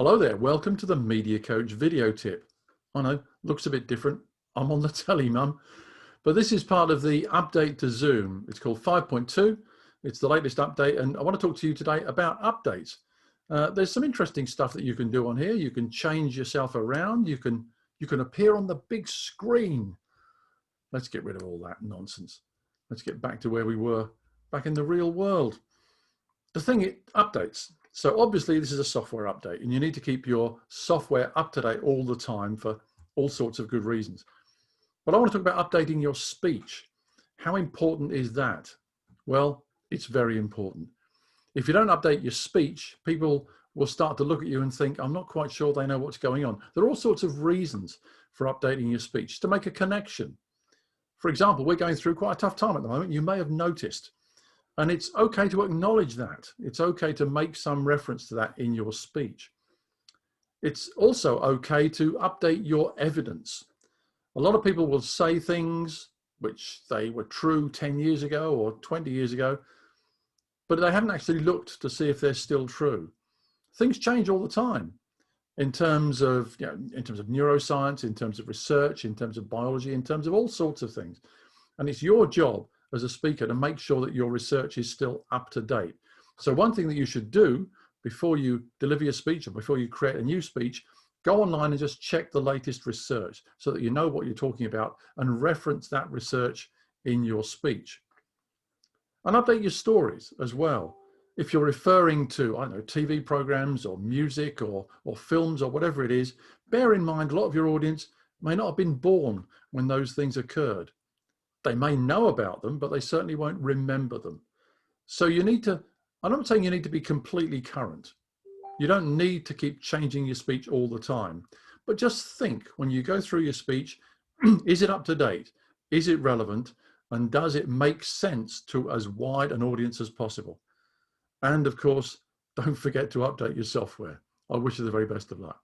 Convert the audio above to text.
Hello there, welcome to the Media Coach video tip. I know, looks a bit different. I'm on the telly, mum. But this is part of the update to Zoom. It's called 5.2. It's the latest update, and I want to talk to you today about updates. There's some interesting stuff that you can do on here. You can change yourself around. You can appear on the big screen. Let's get rid of all that nonsense. Let's get back to where we were back in the real world. The thing, it updates. So obviously this is a software update and you need to keep your software up to date all the time for all sorts of good reasons. But I want to talk about updating your speech. How important is that? Well, it's very important. If you don't update your speech, people will start to look at you and think, I'm not quite sure they know what's going on. There are all sorts of reasons for updating your speech to make a connection. For example, we're going through quite a tough time at the moment. You may have noticed. And it's okay to acknowledge that. It's okay to make some reference to that in your speech. It's also okay to update your evidence. A lot of people will say things which they were true 10 years ago or 20 years ago, but they haven't actually looked to see if they're still true. Things change all the time in terms of, in terms of neuroscience, in terms of research, in terms of biology, in terms of all sorts of things. And it's your job as a speaker to make sure that your research is still up to date. So one thing that you should do before you deliver your speech or before you create a new speech, go online and just check the latest research so that you know what you're talking about and reference that research in your speech. And update your stories as well. If you're referring to, I don't know, TV programs or music or films or whatever it is, bear in mind a lot of your audience may not have been born when those things occurred. They may know about them, but they certainly won't remember them. So you need to, I'm not saying you need to be completely current. You don't need to keep changing your speech all the time, but just think when you go through your speech, is it up to date? Is it relevant? And does it make sense to as wide an audience as possible? And of course, don't forget to update your software. I wish you the very best of luck.